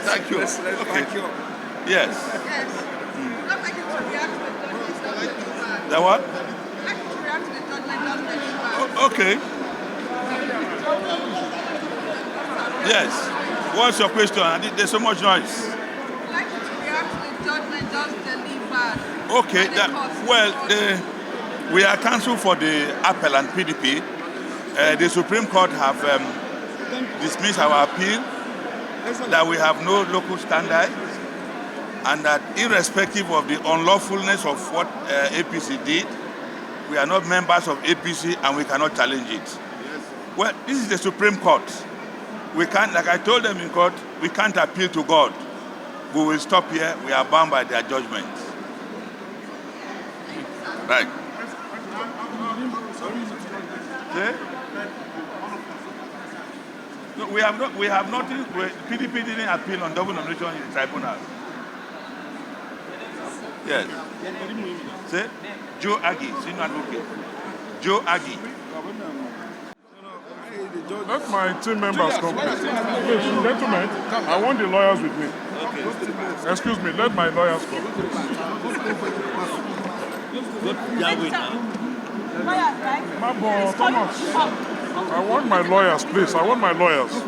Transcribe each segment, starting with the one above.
Thank you. Okay. Yes. Yes. Not like it to react to the judgment does really bad. The what? Like it to react to the judgment does really bad. Okay. Yes. What's your question? There's so much noise. Like it to react to the judgment does really bad. Okay. We are cancelled for the appellant PDP. The Supreme Court have dismissed our appeal, that we have no local standard, and that irrespective of the unlawfulness of what APC did, we are not members of APC and we cannot challenge it. Well, this is the Supreme Court. We can't, like I told them in court, we can't appeal to God. We will stop here. We are bound by their judgment. Right. Okay? No, we have nothing. PDP didn't appeal on double nomination in the tribunal. Yes. See? Joe Aggie, senior advocate. Joe Aggie. Let my team members come. Please, gentlemen, I want the lawyers with me. Okay. Excuse me, let my lawyers come. Mabo, Thomas. I want my lawyers, please. I want my lawyers. No.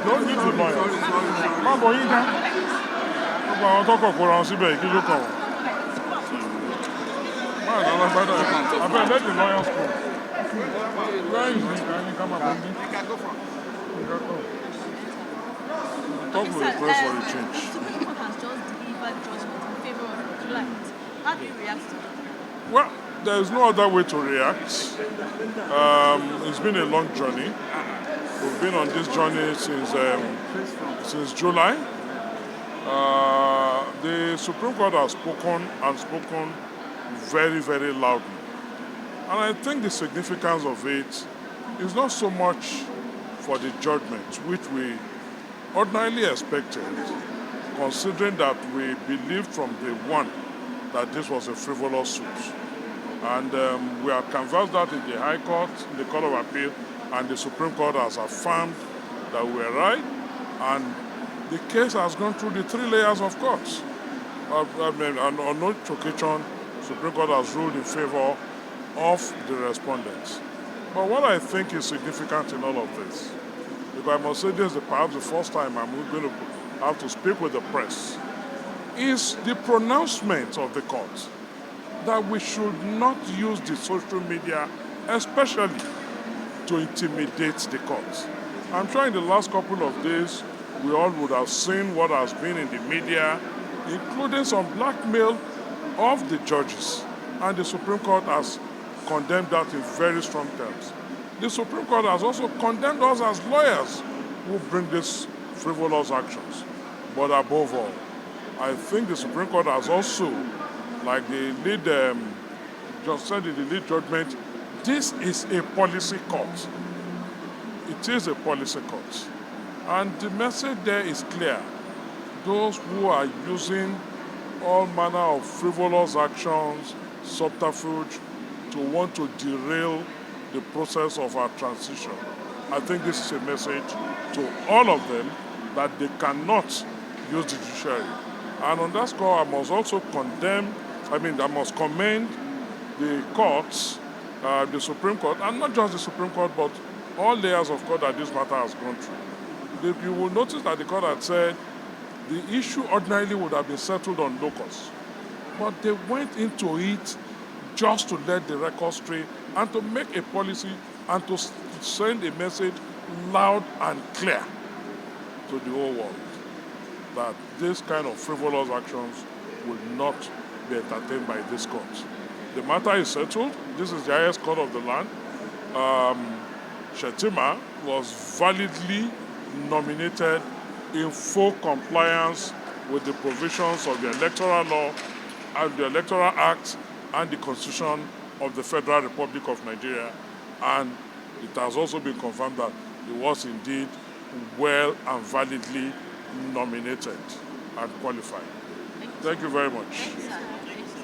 Don't need the lawyers. Mabo, you can. I talk about Quran, Sibe, you come. I better let the lawyers come. Where is he? Can you come up with me? Talk to the press for a change. The Supreme Court has just delivered judgment in favor of the client. How do you react to it? Well, there is no other way to react. It's been a long journey. We've been on this journey since July. The Supreme Court has spoken very, very loudly. And I think the significance of it is not so much for the judgment, which we ordinarily expected, considering that we believed from day one that this was a frivolous suit. And we have canvassed that in the High Court, in the Court of Appeal, and the Supreme Court has affirmed that we are right. And the case has gone through the 3 layers of courts. And on no occasion, the Supreme Court has ruled in favor of the respondents. But what I think is significant in all of this, because I must say this is perhaps the first time I'm going to have to speak with the press, is the pronouncement of the court that we should not use the social media, especially to intimidate the court. I'm sure in the last couple of days, we all would have seen what has been in the media, including some blackmail of the judges. And the Supreme Court has condemned that in very strong terms. The Supreme Court has also condemned us as lawyers who bring these frivolous actions. But above all, I think the Supreme Court has also, like the lead just said in the lead judgment, this is a policy court. It is a policy court. And the message there is clear. Those who are using all manner of frivolous actions, subterfuge, to want to derail the process of our transition. I think this is a message to all of them that they cannot use the judiciary. And on that score, I must also I must commend the courts, the Supreme Court, and not just the Supreme Court, but all layers of court that this matter has gone through. You will notice that the court had said the issue ordinarily would have been settled on locus, but they went into it just to let the record straight and to make a policy and to send a message loud and clear to the whole world that this kind of frivolous actions will not be entertained by this court. The matter is settled. This is the highest court of the land. Shetima was validly nominated in full compliance with the provisions of the electoral law and the Electoral Act and the Constitution of the Federal Republic of Nigeria. And it has also been confirmed that he was indeed well and validly nominated and qualified. Thank you very much. Thank you, sir.